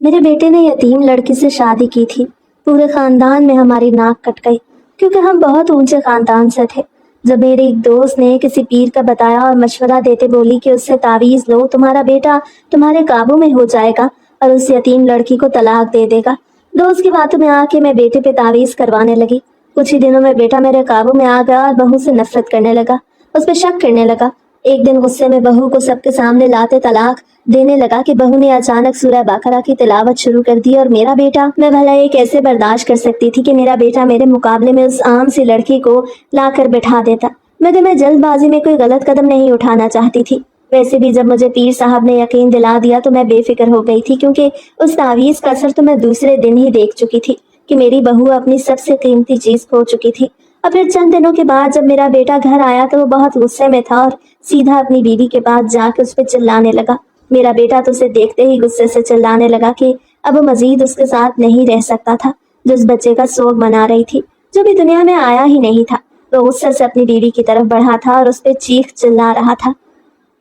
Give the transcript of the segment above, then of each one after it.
میرے بیٹے نے یتیم لڑکی سے شادی کی تھی۔ پورے خاندان میں ہماری ناک کٹ گئی کیونکہ ہم بہت اونچے خاندان سے تھے۔ جب میری ایک دوست نے کسی پیر کا بتایا اور مشورہ دیتے بولی کہ اس سے تعویذ لو، تمہارا بیٹا تمہارے قابو میں ہو جائے گا اور اس یتیم لڑکی کو طلاق دے دے گا۔ دوست کی باتوں میں آ کے میں بیٹے پہ تعویذ کروانے لگی۔ کچھ ہی دنوں میں بیٹا میرے قابو میں آ گیا اور بہو سے نفرت کرنے لگا، اس پہ شک کرنے لگا۔ ایک دن غصے میں بہو کو سب کے سامنے لاتے طلاق دینے لگا کہ بہو نے اچانک سورہ بقرہ کی تلاوت شروع کر دی، اور میرا بیٹا، میں بھلا یہ کیسے برداشت کر سکتی تھی کہ میرا بیٹا میرے مقابلے میں اس عام سی لڑکی کو لا کر بٹھا دیتا۔ میں جلد بازی میں کوئی غلط قدم نہیں اٹھانا چاہتی تھی۔ ویسے بھی جب مجھے پیر صاحب نے یقین دلا دیا تو میں بے فکر ہو گئی تھی، کیونکہ اس تعویذ کا اثر تو میں دوسرے دن ہی دیکھ چکی تھی کہ میری بہو اپنی سب سے قیمتی چیز کھو چکی تھی۔ اور پھر چند دنوں کے بعد جب میرا بیٹا گھر آیا تو وہ بہت غصے میں تھا اور سیدھا اپنی بیوی کے پاس جا کے اس پہ چلانے لگا۔ میرا بیٹا تو اسے دیکھتے ہی غصے سے چلانے لگا کہ اب وہ مزید اس کے ساتھ نہیں رہ سکتا تھا، جو اس بچے کا سوگ منا رہی تھی، جو بھی دنیا میں آیا ہی نہیں تھا۔ وہ غصے سے اپنی بیوی کی طرف بڑھا تھا اور اس پہ چیخ چلا رہا تھا۔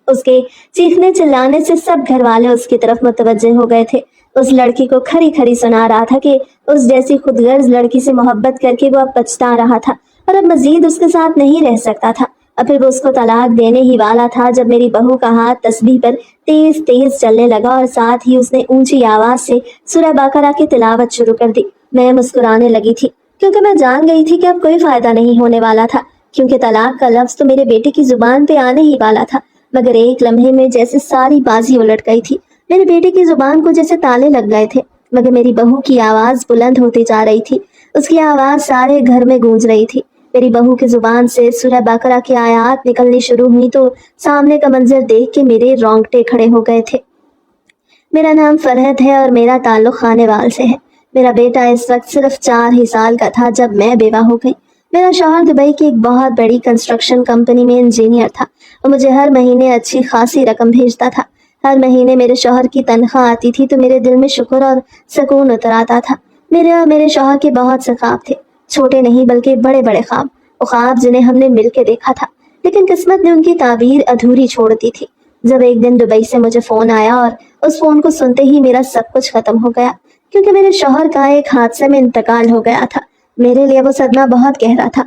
اس کے چیخنے چلانے سے سب گھر والے اس کی طرف متوجہ ہو گئے تھے۔ اس لڑکی کو کھری کھری سنا رہا تھا کہ اس جیسی خود غرض لڑکی سے محبت کر کے وہ اب پچھتا رہا تھا اور اب مزید اس کے ساتھ نہیں رہ سکتا تھا۔ اور پھر وہ اس کو طلاق دینے ہی والا تھا جب میری بہو کا ہاتھ تسبیح پر تیز تیز چلنے لگا اور ساتھ ہی اس نے اونچی آواز سے سورہ بقرہ کی تلاوت شروع کر دی۔ میں مسکرانے لگی تھی کیونکہ میں جان گئی تھی کہ اب کوئی فائدہ نہیں ہونے والا تھا، کیونکہ طلاق کا لفظ تو میرے بیٹے کی زبان پہ آنے ہی والا تھا۔ مگر ایک لمحے میں جیسے ساری بازی الٹ گئی تھی۔ میرے بیٹے کی زبان کو جیسے تالے لگ گئے تھے، مگر میری بہو کی آواز بلند ہوتی جا رہی تھی۔ اس کی آواز سارے گھر میں گونج رہی تھی۔ میری بہو کی زبان سے سورہ بقرہ کی آیات نکلنی شروع ہوئی تو سامنے کا منظر دیکھ کے میرے رونگٹے کھڑے ہو گئے تھے۔ میرا نام فرحت ہے اور میرا تعلق خانے وال سے ہے۔ میرا بیٹا اس وقت صرف 4 ہی سال کا تھا جب میں بیوہ ہو گئی۔ میرا شوہر دبئی کی ایک بہت بڑی کنسٹرکشن کمپنی میں انجینئر تھا اور مجھے ہر مہینے اچھی خاصی رقم بھیجتا تھا۔ ہر مہینے میرے شوہر کی تنخواہ آتی تھی تو میرے دل میں شکر اور سکون اتر آتا تھا۔ میرے اور میرے شوہر کے بہت سے خواب تھے، چھوٹے نہیں بلکہ بڑے بڑے خواب، وہ خواب جنہیں ہم نے مل کے دیکھا تھا، لیکن قسمت نے ان کی تعبیر ادھوری چھوڑ دی تھی۔ جب ایک دن دبئی سے مجھے فون آیا اور اس فون کو سنتے ہی میرا سب کچھ ختم ہو گیا، کیونکہ میرے شوہر کا ایک حادثے میں انتقال ہو گیا تھا۔ میرے لیے وہ صدمہ بہت گہرا تھا،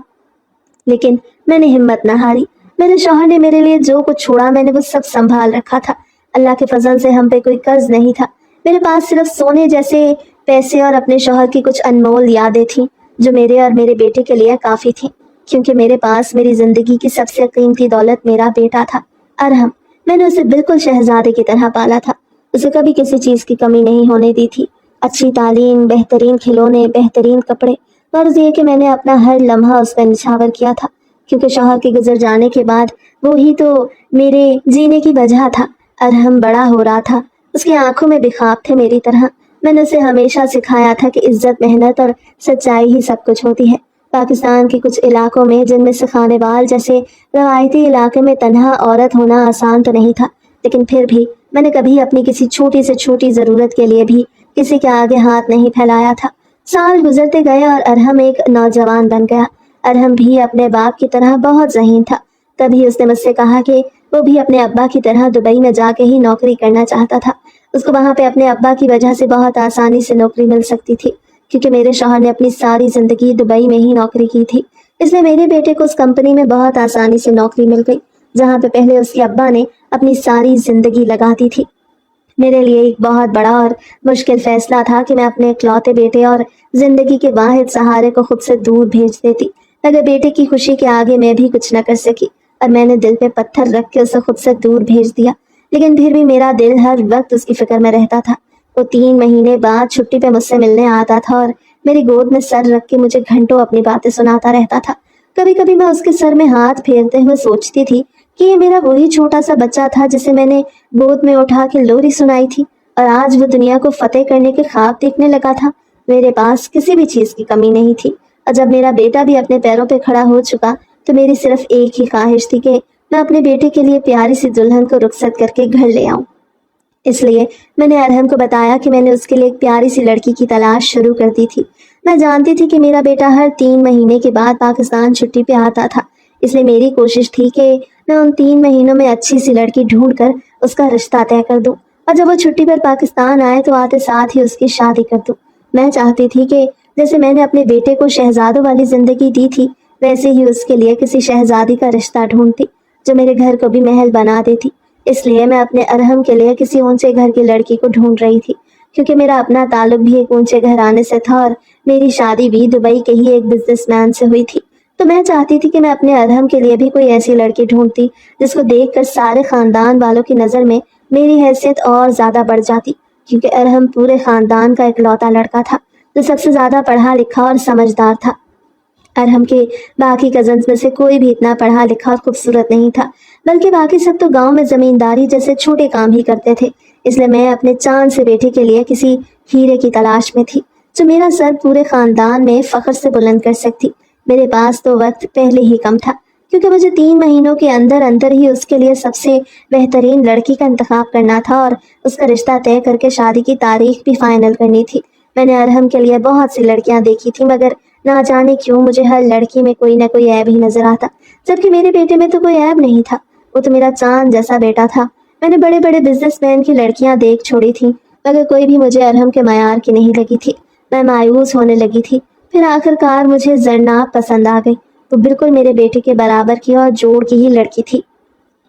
لیکن میں نے ہمت نہ ہاری۔ میرے شوہر نے میرے لیے جو کچھ چھوڑا میں نے وہ سب سنبھال رکھا تھا۔ اللہ کے فضل سے ہم پہ کوئی قرض نہیں تھا۔ میرے پاس صرف سونے جیسے پیسے اور اپنے شوہر کی کچھ انمول یادیں تھیں جو میرے اور میرے بیٹے کے لیے کافی تھیں، کیونکہ میرے پاس میری زندگی کی سب سے قیمتی دولت میرا بیٹا تھا، ارحم۔ میں نے اسے بالکل شہزادے کی طرح پالا تھا، اسے کبھی کسی چیز کی کمی نہیں ہونے دی تھی۔ اچھی تعلیم، بہترین کھلونے، بہترین کپڑے، غرض یہ کہ میں نے اپنا ہر لمحہ اس پر نچھاور کیا تھا، کیونکہ شوہر کے گزر جانے کے بعد وہی تو میرے جینے کی وجہ تھا۔ ارحم بڑا ہو رہا تھا، اس کی آنکھوں میں بھی خواب تھے میری طرح۔ میں نے اسے ہمیشہ سکھایا تھا کہ عزت، محنت اور سچائی ہی سب کچھ ہوتی ہے۔ پاکستان کے کچھ علاقوں میں، جن میں سے خانے وال جیسے روایتی علاقے میں تنہا عورت ہونا آسان تو نہیں تھا، لیکن پھر بھی میں نے کبھی اپنی کسی چھوٹی سے چھوٹی ضرورت کے لیے بھی کسی کے آگے ہاتھ نہیں پھیلایا تھا۔ سال گزرتے گئے اور ارحم ایک نوجوان بن گیا۔ ارحم بھی اپنے باپ کی طرح بہت ذہین تھا۔ تبھی اس نے مجھ سے کہا کہ وہ بھی اپنے ابا کی طرح دبئی میں جا کے ہی نوکری کرنا چاہتا تھا۔ اس کو وہاں پہ اپنے ابا کی وجہ سے بہت آسانی سے نوکری مل سکتی تھی، کیونکہ میرے شوہر نے اپنی ساری زندگی دبئی میں ہی نوکری کی تھی۔ اس لیے میرے بیٹے کو اس کمپنی میں بہت آسانی سے نوکری مل گئی، جہاں پہ پہلے اس کے ابا نے اپنی ساری زندگی لگا دی تھی۔ میرے لیے ایک بہت بڑا اور مشکل فیصلہ تھا کہ میں اپنے اکلوتے بیٹے اور زندگی کے واحد سہارے کو خود سے دور بھیج دیتی، اگر بیٹے کی خوشی کے آگے میں بھی کچھ نہ کر سکی، اور میں نے دل پہ پتھر رکھ کے اسے خود سے دور بھیج دیا۔ لیکن پھر بھی میرا دل ہر وقت اس کی فکر میں رہتا تھا۔ وہ 3 مہینے بعد چھٹی پہ مجھ سے ملنے آتا تھا اور میری گود میں سر رکھ کے مجھے گھنٹوں اپنی باتیں سناتا رہتا تھا۔ کبھی کبھی میں اس کے سر میں ہاتھ پھیرتے ہوئے سوچتی تھی کہ یہ میرا وہی چھوٹا سا بچہ تھا جسے میں نے گود میں اٹھا کے لوری سنائی تھی، اور آج وہ دنیا کو فتح کرنے کے خواب دیکھنے لگا تھا۔ میرے پاس کسی بھی چیز کی کمی نہیں تھی، اور جب میرا بیٹا بھی اپنے پیروں پہ کھڑا ہو چکا تو میری صرف ایک ہی خواہش تھی کہ میں اپنے بیٹے کے لیے پیاری سی دلہن کو رخصت کر کے گھر لے آؤں۔ اس لیے میں نے ارحم کو بتایا کہ میں نے اس کے لیے ایک پیاری سی لڑکی کی تلاش شروع کر دی تھی۔ میں جانتی تھی کہ میرا بیٹا ہر 3 مہینے کے بعد پاکستان چھٹی پہ آتا تھا، اس لیے میری کوشش تھی کہ میں ان 3 مہینوں میں اچھی سی لڑکی ڈھونڈ کر اس کا رشتہ طے کر دوں۔ اور جب وہ چھٹی پر پاکستان آئے تو آتے ساتھ ہی اس کی شادی کر دوں۔ میں چاہتی تھی کہ جیسے میں نے اپنے بیٹے کو شہزادوں والی زندگی دی تھی، ویسے ہی اس کے لیے کسی شہزادی کا رشتہ ڈھونڈتی جو میرے گھر کو بھی محل بنا دیتی۔ اس لیے میں اپنے ارحم کے لیے کسی اونچے گھر کی لڑکی کو ڈھونڈ رہی تھی، کیونکہ میرا اپنا تعلق بھی ایک اونچے گھرانے سے تھا اور میری شادی بھی دبئی کے ہی ایک بزنس مین سے ہوئی تھی۔ تو میں چاہتی تھی کہ میں اپنے ارحم کے لیے بھی کوئی ایسی لڑکی ڈھونڈتی جس کو دیکھ کر سارے خاندان والوں کی نظر میں میری حیثیت اور زیادہ بڑھ جاتی، کیونکہ ارحم پورے خاندان کا اکلوتا لڑکا تھا جو سب سے زیادہ پڑھا لکھا اور سمجھدار تھا۔ ارحم کے باقی کزنز میں سے کوئی بھی اتنا پڑھا لکھا اور خوبصورت نہیں تھا، بلکہ باقی سب تو گاؤں میں زمینداری جیسے چھوٹے کام ہی کرتے تھے۔ اس لیے میں اپنے چاند سے بیٹے کے لیے کسی ہیرے کی تلاش میں تھی جو میرا سر پورے خاندان میں فخر سے بلند کر سکتی۔ میرے پاس تو وقت پہلے ہی کم تھا، کیونکہ مجھے 3 مہینوں کے اندر اندر ہی اس کے لیے سب سے بہترین لڑکی کا انتخاب کرنا تھا اور اس کا رشتہ طے کر کے شادی کی تاریخ بھی فائنل کرنی تھی۔ میں نے ارحم کے لیے بہت سی لڑکیاں دیکھی تھی، مگر نہ جانے کیوں مجھے ہر لڑکی میں کوئی نہ کوئی عیب ہی نظر آتا، جبکہ میرے بیٹے میں تو کوئی عیب نہیں تھا۔ وہ تو میرا چاند جیسا بیٹا تھا۔ میں نے بڑے بڑے بزنس مین کی لڑکیاں دیکھ چھوڑی تھیں، مگر کوئی بھی مجھے ارحم کے معیار کی نہیں لگی تھی۔ میں مایوس ہونے لگی تھی۔ پھر آخر کار مجھے زرناب پسند آ گئی۔ وہ بالکل میرے بیٹے کے برابر کی اور جوڑ کی ہی لڑکی تھی۔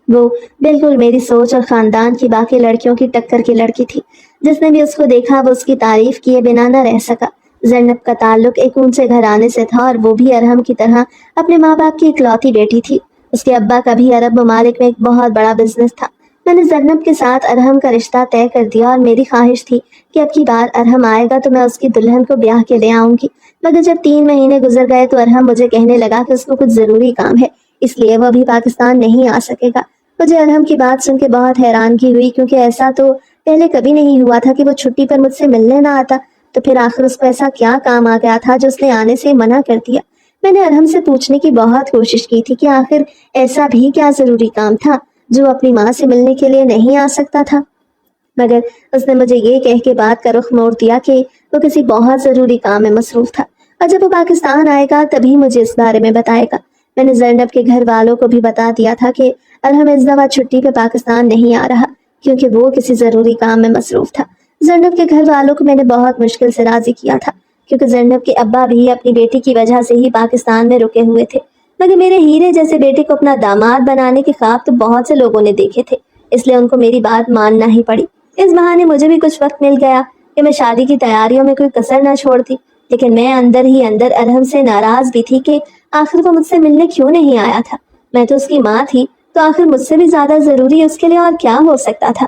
وہ بالکل میری سوچ اور خاندان کی باقی لڑکیوں کی ٹکر کی لڑکی تھی۔ جس نے بھی اس کو دیکھا وہ اس کی تعریف کیے بنا نہ رہ سکا۔ زینب کا تعلق ایک اونچے گھرانے سے تھا اور وہ بھی ارحم کی طرح اپنے ماں باپ کی اکلوتی بیٹی تھی۔ اس کے ابا کا بھی عرب ممالک میں ایک بہت بڑا بزنس تھا۔ میں نے زینب کے ساتھ ارحم کا رشتہ طے کر دیا اور میری خواہش تھی کہ اب کی بار ارحم آئے گا تو میں اس کی دلہن کو بیاہ کے لے آؤں گی۔ مگر جب 3 مہینے گزر گئے تو ارحم مجھے کہنے لگا کہ اس کو کچھ ضروری کام ہے، اس لیے وہ ابھی پاکستان نہیں آ سکے گا۔ مجھے ارحم کی بات سن کے بہت حیرانگی ہوئی، کیونکہ ایسا تو پہلے کبھی نہیں ہوا تھا کہ وہ چھٹی پر مجھ سے ملنے نہ آتا۔ تو پھر آخر اس کو ایسا کیا کام آ گیا تھا جو اس نے آنے سے منع کر دیا؟ میں نے ارحم سے پوچھنے کی بہت کوشش کی تھی کہ آخر ایسا بھی کیا ضروری کام تھا جو اپنی ماں سے ملنے کے لیے نہیں آ سکتا تھا، مگر اس نے مجھے یہ کہہ کے بات کا رخ موڑ دیا کہ وہ کسی بہت ضروری کام میں مصروف تھا اور جب وہ پاکستان آئے گا تبھی مجھے اس بارے میں بتائے گا۔ میں نے زینب کے گھر والوں کو بھی بتا دیا تھا کہ ارحم اس دفعہ چھٹی پہ پاکستان نہیں آ رہا، کیونکہ وہ کسی ضروری کام میں مصروف تھا۔ زینب کے گھر والوں کو میں نے بہت مشکل سے راضی کیا تھا، کیونکہ زینب کے ابا بھی اپنی بیٹی کی وجہ سے ہی پاکستان میں رکے ہوئے تھے، مگر میرے ہیرے جیسے بیٹے کو اپنا داماد بنانے کے خواب تو بہت سے لوگوں نے دیکھے تھے، اس لیے ان کو میری بات ماننا ہی پڑی۔ اس بہانے مجھے بھی کچھ وقت مل گیا کہ میں شادی کی تیاریوں میں کوئی کسر نہ چھوڑتی، لیکن میں اندر ہی اندر ارحم سے ناراض بھی تھی کہ آخر وہ مجھ سے ملنے کیوں نہیں آیا تھا۔ میں تو اس کی ماں تھی، تو آخر مجھ سے بھی زیادہ ضروری اس کے لیے اور کیا ہو سکتا تھا؟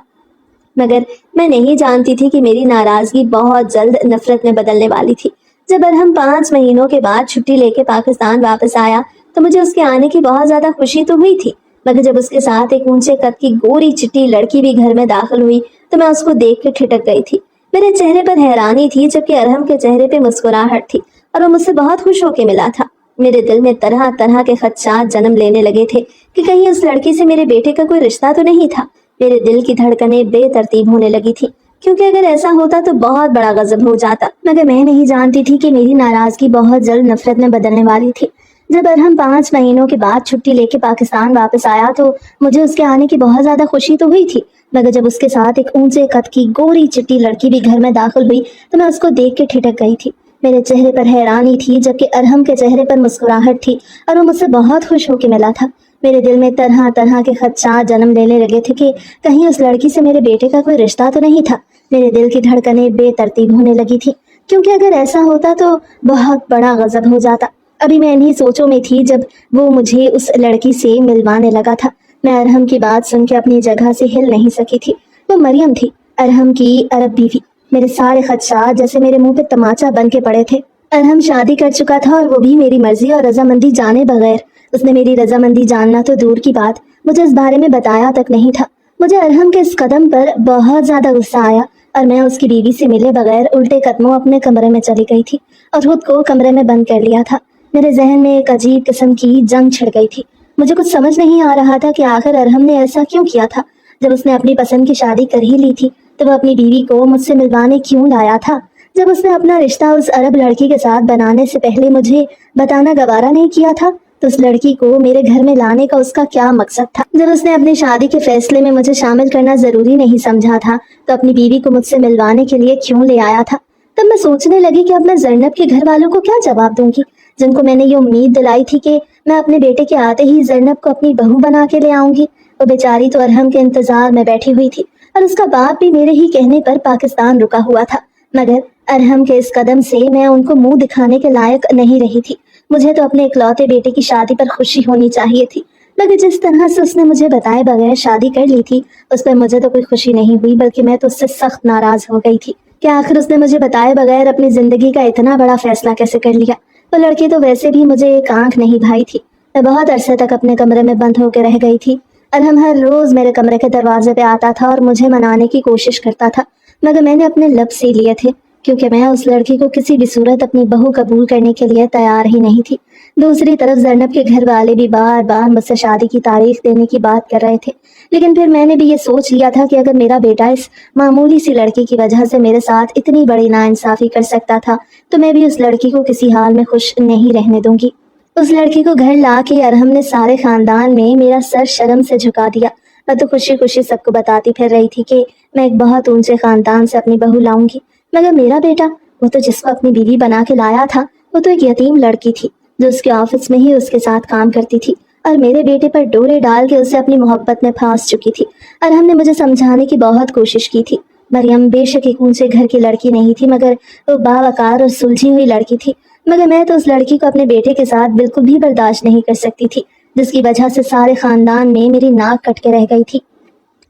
مگر میں نہیں جانتی تھی کہ میری ناراضگی بہت جلد نفرت میں بدلنے والی تھی۔ جب ارحم 5 مہینوں کے بعد چھٹی لے کے پاکستان واپس آیا تو مجھے اس کے آنے کی بہت زیادہ خوشی تو ہوئی تھی، مگر جب اس کے ساتھ ایک اونچے قد کی گوری چٹی لڑکی بھی گھر میں داخل ہوئی تو میں اس کو دیکھ کے ٹھٹک گئی تھی۔ میرے چہرے پر حیرانی تھی، جبکہ ارحم کے چہرے پہ مسکراہٹ تھی اور وہ مجھ سے بہت خوش ہو کے ملا تھا۔ میرے دل میں طرح طرح کے خدشات جنم لینے لگے تھے کہ کہیں اس لڑکی سے میرے بیٹے کا کوئی رشتہ تو نہیں تھا۔ میرے دل کی دھڑکنیں بے ترتیب ہونے لگی تھی، کیونکہ اگر ایسا ہوتا تو بہت بڑا غضب ہو جاتا، مگر میں نہیں جانتی تھی کہ میری ناراضگی بہت جلد نفرت میں بدلنے والی تھی۔ جب ارحم 5 مہینوں کے بعد چھٹی لے کے پاکستان واپس آیا تو مجھے اس کے آنے کی بہت زیادہ خوشی تو ہوئی تھی، مگر جب اس کے ساتھ ایک اونچے قد کی گوری چٹی لڑکی بھی گھر میں داخل ہوئی تو میں اس کو دیکھ کے ٹھٹک گئی تھی۔ میرے چہرے پر حیرانی تھی، جبکہ ارحم کے چہرے پر مسکراہٹ تھی اور وہ مجھ سے بہت خوش ہو کے ملا تھا۔ میرے دل میں طرح طرح کے خدشات جنم لینے لگے تھے کہ کہیں اس لڑکی سے میرے بیٹے کا کوئی رشتہ تو نہیں تھا۔ میرے دل کی دھڑکنیں بے ترتیب ہونے لگی تھی، کیونکہ اگر ایسا ہوتا تو بہت بڑا غضب ہو جاتا۔ ابھی میں انہی سوچوں میں تھی جب وہ مجھے اس لڑکی سے ملوانے لگا تھا۔ میں ارحم کی بات سن کے اپنی جگہ سے ہل نہیں سکی تھی۔ وہ مریم تھی، ارحم کی عرب بیوی۔ میرے سارے خدشات جیسے میرے منہ پہ تماچا بن کے پڑے تھے۔ ارحم شادی کر چکا تھا اور وہ بھی میری مرضی اور رضامندی جانے بغیر۔ اس نے میری رضامندی جاننا تو دور کی بات، مجھے اس بارے میں بتایا تک نہیں تھا۔ مجھے ارحم کے اس قدم پر بہت زیادہ غصہ آیا اور میں اس کی بیوی سے ملے بغیر الٹے قدموں اپنے کمرے میں چلی گئی تھی اور خود کو کمرے میں بند کر لیا تھا۔ میرے ذہن میں ایک عجیب قسم کی جنگ چھڑ گئی تھی۔ مجھے کچھ سمجھ نہیں آ رہا تھا کہ آخر ارحم نے ایسا کیوں کیا تھا۔ جب اس نے اپنی پسند کی شادی کر ہی لی تھی تو وہ اپنی بیوی کو مجھ سے ملوانے کیوں لایا تھا؟ جب اس نے اپنا رشتہ اس عرب لڑکی کے ساتھ بنانے سے پہلے مجھے بتانا گوارا نہیں کیا تھا تو اس لڑکی کو میرے گھر میں لانے کا اس کا کیا مقصد تھا؟ جب اس نے اپنی شادی کے فیصلے میں مجھے شامل کرنا ضروری نہیں سمجھا تھا تو اپنی بیوی کو مجھ سے ملوانے کے لیے کیوں لے آیا تھا؟ تب میں سوچنے لگی کہ اب میں زینب کے گھر والوں کو کیا جواب دوں گی، جن کو میں نے یہ امید دلائی تھی کہ میں اپنے بیٹے کے آتے ہی زینب کو اپنی بہو بنا کے لے آؤں گی۔ وہ بیچاری تو ارحم کے انتظار میں بیٹھی ہوئی تھی اور اس کا باپ بھی میرے ہی کہنے پر پاکستان رکا ہوا تھا، مگر ارحم کے اس قدم سے میں ان کو منہ دکھانے کے لائق نہیں رہی تھی۔ مجھے تو اپنے اکلوتے بیٹے کی شادی پر خوشی ہونی چاہیے تھی، مگر جس طرح سے اس نے مجھے بتائے بغیر شادی کر لی تھی اس پر مجھے تو کوئی خوشی نہیں ہوئی، بلکہ میں تو اس سے سخت ناراض ہو گئی تھی کہ آخر اس نے مجھے بتائے بغیر اپنی زندگی کا اتنا بڑا فیصلہ کیسے کر لیا۔ وہ لڑکی تو ویسے بھی مجھے ایک آنکھ نہیں بھائی تھی۔ میں بہت عرصے تک اپنے کمرے میں بند ہو کے رہ گئی تھی۔ ارحم ہر روز میرے کمرے کے دروازے پہ آتا تھا اور مجھے منانے کی کوشش کرتا تھا، مگر میں نے اپنے لب سی لیے تھے کیونکہ میں اس لڑکی کو کسی بھی صورت اپنی بہو قبول کرنے کے لیے تیار ہی نہیں تھی۔ دوسری طرف زینب کے گھر والے بھی بار بار مجھ سے شادی کی تاریخ دینے کی بات کر رہے تھے، لیکن پھر میں نے بھی یہ سوچ لیا تھا کہ اگر میرا بیٹا اس معمولی سی لڑکی کی وجہ سے میرے ساتھ اتنی بڑی ناانصافی کر سکتا تھا تو میں بھی اس لڑکی کو کسی حال میں خوش نہیں رہنے دوں گی۔ اس لڑکی کو گھر لا کے ارحم نے سارے خاندان میں میرا سر شرم سے جھکا دیا۔ میں تو خوشی خوشی سب کو بتاتی پھر رہی تھی کہ میں ایک بہت اونچے خاندان سے اپنی بہو لاؤں گی، مگر میرا بیٹا، وہ تو جس کو اپنی بیوی بنا کے لایا تھا، وہ تو ایک یتیم لڑکی تھی جو اس کے آفس میں ہی اس کے ساتھ کام کرتی تھی اور میرے بیٹے پر ڈورے ڈال کے اسے اپنی محبت میں پھانس چکی تھی۔ ارحم نے مجھے سمجھانے کی بہت کوشش کی تھی۔ مریم بے شک ایک اونچے گھر کی لڑکی نہیں تھی، مگر وہ باوقار اور سلجھی ہوئی لڑکی تھی، مگر میں تو اس لڑکی کو اپنے بیٹے کے ساتھ بالکل بھی برداشت نہیں کر سکتی تھی، جس کی وجہ سے سارے خاندان میں میری ناک کٹ کے رہ گئی تھی۔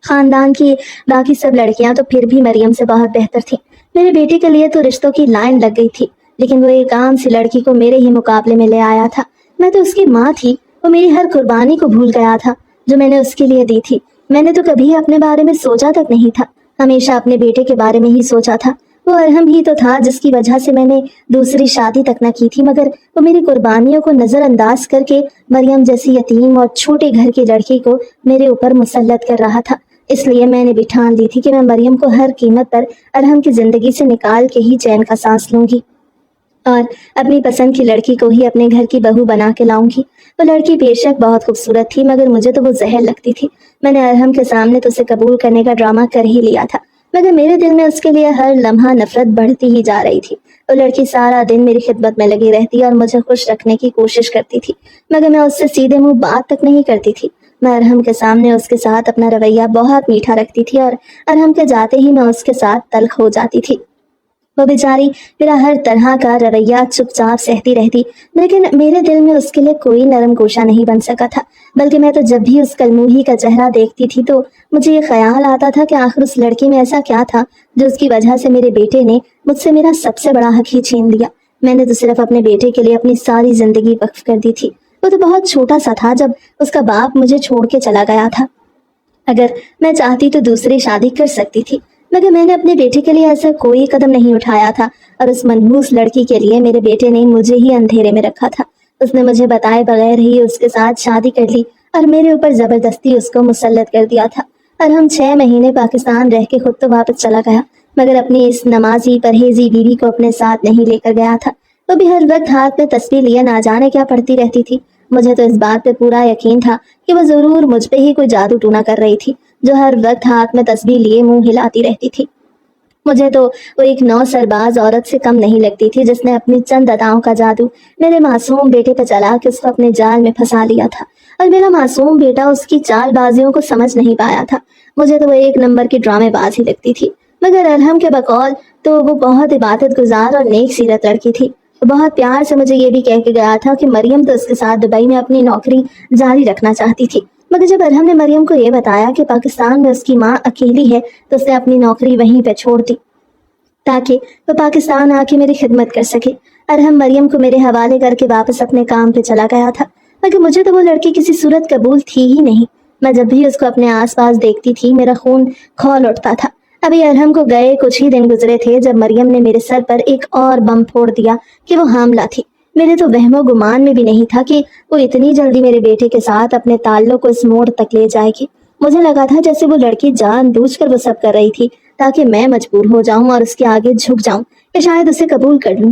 خاندان کی باقی سب لڑکیاں تو پھر بھی مریم سے بہت بہتر تھیں۔ میرے بیٹے کے لیے تو رشتوں کی لائن لگ گئی تھی، لیکن وہ ایک عام سی لڑکی کو میرے ہی مقابلے میں لے آیا تھا۔ میں تو اس کی ماں تھی، وہ میری ہر قربانی کو بھول گیا تھا جو میں نے اس کے لیے دی تھی۔ میں نے تو کبھی اپنے بارے میں سوچا تک نہیں تھا، ہمیشہ اپنے بیٹے کے بارے میں ہی سوچا تھا۔ وہ ارحم ہی تو تھا جس کی وجہ سے میں نے دوسری شادی تک نہ کی تھی، مگر وہ میری قربانیوں کو نظر انداز کر کے مریم جیسی یتیم اور چھوٹے گھر کی لڑکی کو میرے اوپر مسلط کر رہا تھا۔ اس لیے میں نے بھی ٹھان لی تھی کہ میں مریم کو ہر قیمت پر ارحم کی زندگی سے نکال کے ہی چین کا سانس لوں گی اور اپنی پسند کی لڑکی کو ہی اپنے گھر کی بہو بنا کے لاؤں گی۔ وہ لڑکی بے شک بہت خوبصورت تھی، مگر مجھے تو وہ زہر لگتی تھی۔ میں نے ارحم کے سامنے تو اسے قبول کرنے کا ڈرامہ کر ہی لیا تھا، مگر میرے دل میں اس کے لیے ہر لمحہ نفرت بڑھتی ہی جا رہی تھی۔ وہ لڑکی سارا دن میری خدمت میں لگی رہتی اور مجھے خوش رکھنے کی کوشش کرتی تھی، مگر میں اس سے سیدھے منہ بات تک نہیں کرتی تھی۔ میں ارحم کے سامنے اس کے ساتھ اپنا رویہ بہت میٹھا رکھتی تھی اور ارحم کے جاتے ہی میں اس کے ساتھ تلخ ہو جاتی تھی۔ وہ بیچاری میرا ہر طرح کا رویہ چپ چاپ سہتی رہتی، لیکن میرے دل میں اس کے لیے کوئی نرم گوشہ نہیں بن سکا تھا، بلکہ میں تو جب بھی اس کلموہی کا چہرہ دیکھتی تھی تو مجھے یہ خیال آتا تھا کہ آخر اس لڑکی میں ایسا کیا تھا جو اس کی وجہ سے میرے بیٹے نے مجھ سے میرا سب سے بڑا حق ہی چھین لیا۔ میں نے تو صرف اپنے بیٹے کے لیے اپنی ساری زندگی وقف کر دی تھی۔ وہ تو بہت چھوٹا سا تھا جب اس کا باپ مجھے چھوڑ کے چلا گیا تھا۔ اگر میں چاہتی تو دوسری شادی کر سکتی تھی، مگر میں نے اپنے بیٹے کے لیے ایسا کوئی قدم نہیں اٹھایا تھا، اور اس منحوس لڑکی کے لیے میرے بیٹے نے مجھے ہی اندھیرے میں رکھا تھا۔ اس نے مجھے بتائے بغیر ہی اس کے ساتھ شادی کر لی اور میرے اوپر زبردستی اس کو مسلط کر دیا تھا۔ اور ہم 6 مہینے پاکستان رہ کے خود تو واپس چلا گیا، مگر اپنی اس نمازی پرہیزی بیوی کو اپنے ساتھ نہیں لے کر گیا تھا۔ وہ بھی ہر وقت ہاتھ میں تسبیح لیے نہ جانے کیا پڑتی رہتی تھی۔ مجھے تو اس بات پہ پورا یقین تھا کہ وہ ضرور مجھ پہ ہی کوئی جادو ٹونا کر رہی تھی، جو ہر وقت ہاتھ میں تسبیح لیے منہ ہلاتی رہتی تھی۔ مجھے تو وہ ایک 9 سرباز عورت سے کم نہیں لگتی تھی جس نے اپنی چند اداؤں کا جادو میرے معصوم بیٹے پہ چلا کے اس کو اپنے جال میں پھنسا لیا تھا، اور میرا معصوم بیٹا اس کی چال بازیوں کو سمجھ نہیں پایا تھا۔ مجھے تو وہ ایک نمبر کی ڈرامے باز ہی لگتی تھی، مگر ارحم کے بقول تو وہ بہت عبادت گزار اور نیک سیرت لڑکی تھی۔ وہ بہت پیار سے مجھے یہ بھی کہہ کے گیا تھا کہ مریم تو اس کے ساتھ دبئی میں اپنی نوکری جاری رکھنا چاہتی تھی، مگر جب ارحم نے مریم کو یہ بتایا کہ پاکستان میں اس کی ماں اکیلی ہے تو اس نے اپنی نوکری وہیں پہ چھوڑ دی تاکہ وہ پاکستان آ کے میری خدمت کر سکے۔ ارحم مریم کو میرے حوالے کر کے واپس اپنے کام پہ چلا گیا تھا، مگر مجھے تو وہ لڑکی کسی صورت قبول تھی ہی نہیں۔ میں جب بھی اس کو اپنے آس پاس دیکھتی تھی میرا خون کھول اٹھتا تھا۔ ابھی ارحم کو گئے کچھ ہی دن گزرے تھے جب مریم نے میرے سر پر ایک اور بم پھوڑ دیا کہ وہ حاملہ تھی۔ میرے تو وہم و گمان میں بھی نہیں تھا کہ وہ اتنی جلدی میرے بیٹے کے ساتھ اپنے تعلق کو اس موڑ تک لے جائے گی۔ مجھے لگا تھا جیسے وہ لڑکی جان بوجھ کر وہ سب کر رہی تھی تاکہ میں مجبور ہو جاؤں اور اس کے آگے جھک جاؤں یا شاید اسے قبول کر لوں۔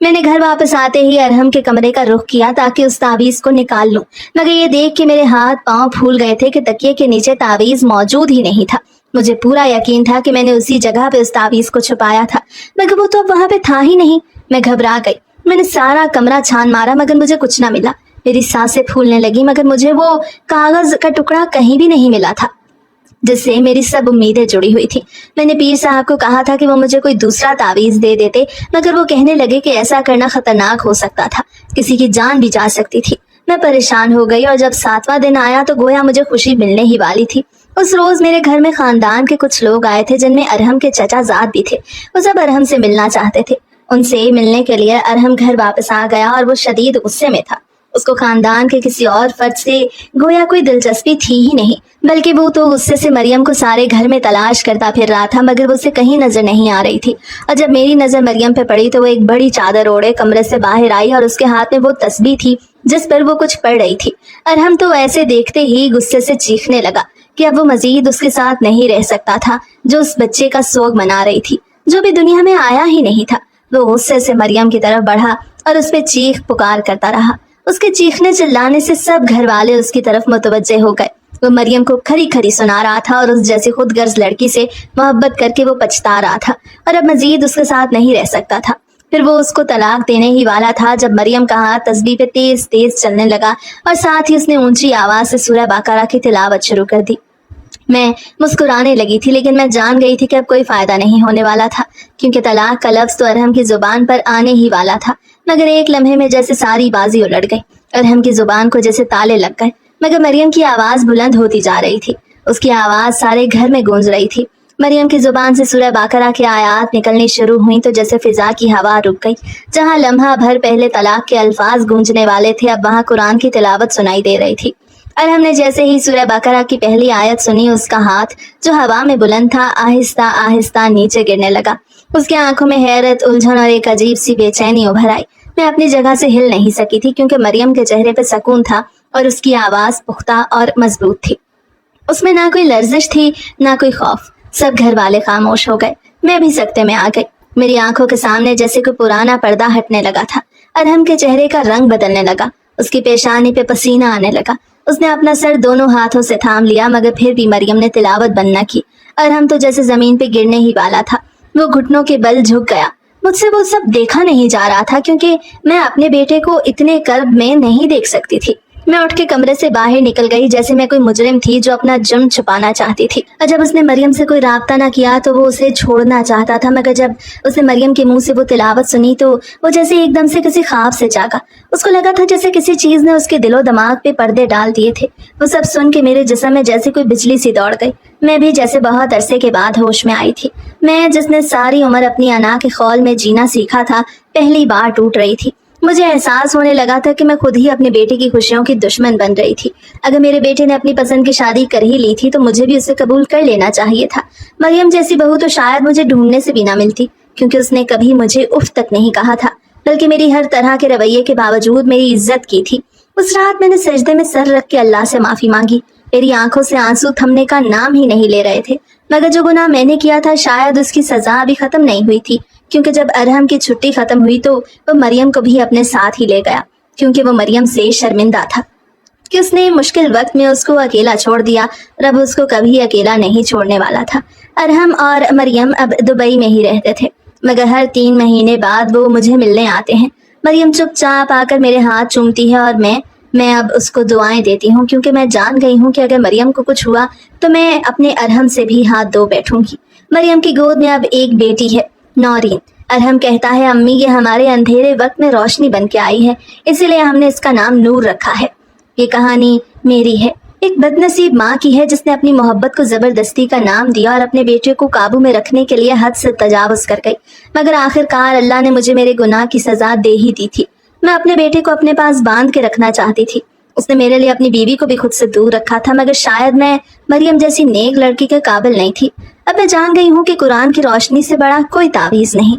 میں نے گھر واپس آتے ہی ارحم کے کمرے کا رخ کیا تاکہ اس تعویذ کو نکال لوں، مگر یہ دیکھ کے میرے ہاتھ پاؤں پھول گئے تھے کہ تکیے کے نیچے تعویذ موجود ہی نہیں تھا۔ مجھے پورا یقین تھا کہ میں نے اسی جگہ پہ اس تعویذ کو چھپایا تھا، مگر وہ تو اب وہاں پہ تھا ہی نہیں۔ میں گھبرا گئی، میں نے سارا کمرہ چھان مارا مگر مجھے کچھ نہ ملا۔ میری سانسیں پھولنے لگی مگر مجھے وہ کاغذ کا ٹکڑا کہیں بھی نہیں ملا تھا جس سے میری سب امیدیں جڑی ہوئی تھی۔ میں نے پیر صاحب کو کہا تھا کہ وہ مجھے کوئی دوسرا تعویذ دے دیتے، مگر وہ کہنے لگے کہ ایسا کرنا خطرناک ہو سکتا تھا، کسی کی جان بھی جا سکتی تھی۔ میں پریشان ہو گئی اور جب 7واں دن آیا تو گویا مجھے خوشی ملنے ہی والی تھی۔ اس روز میرے گھر میں خاندان کے کچھ لوگ آئے تھے جن میں ارحم کے چچا زاد بھی تھے۔ وہ سب ارحم سے ملنا چاہتے تھے۔ ان سے ملنے کے لیے ارحم گھر واپس آ گیا اور وہ شدید غصے میں تھا۔ اس کو خاندان کے کسی اور فرد سے گویا کوئی دلچسپی تھی ہی نہیں، بلکہ وہ تو غصے سے مریم کو سارے گھر میں تلاش کرتا پھر رہا تھا مگر وہ اسے کہیں نظر نہیں آ رہی تھی۔ اور جب میری نظر مریم پہ پڑی تو وہ ایک بڑی چادر اوڑے کمرے سے باہر آئی اور اس کے ہاتھ میں وہ تسبیح تھی جس پر وہ کچھ پڑھ رہی تھی۔ ارحم تو ایسے دیکھتے ہی غصے سے چیخنے لگا کہ اب وہ مزید اس کے ساتھ نہیں رہ سکتا تھا جو اس بچے کا سوگ منا رہی تھی، جو بھی دنیا میں آیا ہی نہیں تھا۔ وہ غصے سے مریم کی طرف بڑھا اور اس پہ چیخ پکار کرتا رہا۔ اس کے چیخنے چلانے سے سب گھر والے اس کی طرف متوجہ ہو گئے۔ وہ مریم کو کھری کھری سنا رہا تھا اور اس جیسی خود غرض لڑکی سے محبت کر کے وہ پچھتا رہا تھا اور اب مزید اس کے ساتھ نہیں رہ سکتا تھا۔ پھر وہ اس کو طلاق دینے ہی والا تھا جب مریم کا ہاتھ تسبیح پہ تیز تیز چلنے لگا اور ساتھ ہی اس نے اونچی آواز سے سورہ بقرہ کی تلاوت شروع کر دی۔ میں مسکرانے لگی تھی لیکن میں جان گئی تھی کہ اب کوئی فائدہ نہیں ہونے والا تھا، کیونکہ طلاق کا لفظ تو ارحم کی زبان پر آنے ہی والا تھا۔ مگر ایک لمحے میں جیسے ساری بازی الٹ گئی، ارحم کی زبان کو جیسے تالے لگ گئے، مگر مریم کی آواز بلند ہوتی جا رہی تھی۔ اس کی آواز سارے گھر میں گونج رہی تھی۔ مریم کی زبان سے سورہ بقرہ کی آیات نکلنی شروع ہوئیں تو جیسے فضا کی ہوا رک گئی۔ جہاں لمحہ بھر پہلے طلاق کے الفاظ گونجنے والے تھے اب وہاں قرآن کی تلاوت سنائی دے رہی تھی۔ ارحم نے جیسے ہی سورہ بقرہ کی پہلی آیت سنی اس کا ہاتھ جو ہوا میں بلند تھا آہستہ آہستہ نیچے گرنے لگا۔ اس کی آنکھوں میں حیرت، الجھن اور ایک عجیب سی بے چینی ابھر آئی۔ میں اپنی جگہ سے ہل نہیں سکی تھی کیونکہ مریم کے چہرے پہ سکون تھا اور اس کی آواز پختہ اور مضبوط تھی۔ اس میں نہ کوئی لرزش تھی نہ کوئی خوف۔ سب گھر والے خاموش ہو گئے۔ میں بھی سکتے میں آ گئی۔ میری آنکھوں کے سامنے جیسے کوئی پرانا پردہ ہٹنے لگا تھا۔ ارحم کے چہرے کا رنگ بدلنے لگا، اس کی پیشانی پہ پسینہ آنے لگا۔ اس نے اپنا سر دونوں ہاتھوں سے تھام لیا مگر پھر بھی مریم نے تلاوت بند نہ کی۔ ارحم تو جیسے زمین پہ گرنے ہی والا تھا۔ وہ گھٹنوں کے بل جھک گیا۔ مجھ سے وہ سب دیکھا نہیں جا رہا تھا کیونکہ میں اپنے بیٹے کو اتنے قرب میں نہیں دیکھ سکتی تھی۔ میں اٹھ کے کمرے سے باہر نکل گئی جیسے میں کوئی مجرم تھی جو اپنا جرم چھپانا چاہتی تھی۔ اور جب اس نے مریم سے کوئی رابطہ نہ کیا تو وہ اسے چھوڑنا چاہتا تھا، مگر جب اس نے مریم کے منہ سے وہ تلاوت سنی تو وہ جیسے ایک دم سے کسی خواب سے جاگا۔ اس کو لگا تھا جیسے کسی چیز نے اس کے دل و دماغ پہ پردے ڈال دیے تھے۔ وہ سب سن کے میرے جسم میں جیسے کوئی بجلی سی دوڑ گئی۔ میں بھی جیسے بہت عرصے کے بعد ہوش میں آئی تھی۔ میں جس نے ساری عمر اپنی انا کے خول میں جینا سیکھا تھا پہلی بار ٹوٹ رہی تھی۔ مجھے احساس ہونے لگا تھا کہ میں خود ہی اپنے بیٹے کی خوشیوں کی دشمن بن رہی تھی۔ اگر میرے بیٹے نے اپنی پسند کی شادی کر ہی لی تھی تو مجھے بھی اسے قبول کر لینا چاہیے تھا۔ مریم جیسی بہو تو شاید مجھے ڈھونڈنے سے بھی نہ ملتی، کیونکہ اس نے کبھی مجھے اف تک نہیں کہا تھا، بلکہ میری ہر طرح کے رویے کے باوجود میری عزت کی تھی۔ اس رات میں نے سجدے میں سر رکھ کے اللہ سے معافی مانگی۔ میری آنکھوں سے آنسو تھمنے کا نام ہی نہیں لے رہے تھے، مگر جو گناہ میں نے کیا تھا شاید اس کی سزا ابھی ختم نہیں ہوئی تھی، کیونکہ جب ارحم کی چھٹی ختم ہوئی تو وہ مریم کو بھی اپنے ساتھ ہی لے گیا، کیونکہ وہ مریم سے شرمندہ تھا کہ اس نے مشکل وقت میں اس کو اکیلا چھوڑ دیا۔ رب اس کو کبھی اکیلا نہیں چھوڑنے والا تھا۔ ارحم اور مریم اب دبئی میں ہی رہتے تھے، مگر ہر 3 مہینے بعد وہ مجھے ملنے آتے ہیں۔ مریم چپ چاپ آ کر میرے ہاتھ چومتی ہے اور میں اب اس کو دعائیں دیتی ہوں، کیونکہ میں جان گئی ہوں کہ اگر مریم کو کچھ ہوا تو میں اپنے ارحم سے بھی ہاتھ دھو بیٹھوں گی۔ مریم کی گود میں اب ایک بیٹی ہے، نورین۔ ارحم کہتا ہے امی یہ ہمارے اندھیرے وقت میں روشنی بن کے آئی ہے، اسی لیے ہم نے اس کا نام نور رکھا ہے۔ یہ کہانی میری ہے، ایک بد نصیب ماں کی ہے جس نے اپنی محبت کو زبردستی کا نام دیا اور اپنے بیٹے کو قابو میں رکھنے کے لیے حد سے تجاوز کر گئی، مگر آخرکار اللہ نے مجھے میرے گناہ کی سزا دے ہی دی تھی۔ میں اپنے بیٹے کو اپنے پاس باندھ کے رکھنا چاہتی تھی۔ اس نے میرے لیے اپنی بیوی کو بھی خود سے دور رکھا تھا، مگر شاید میں مریم جیسی نیک لڑکی کے قابل نہیں تھی۔ اب میں جان گئی ہوں کہ قرآن کی روشنی سے بڑا کوئی تعویذ نہیں۔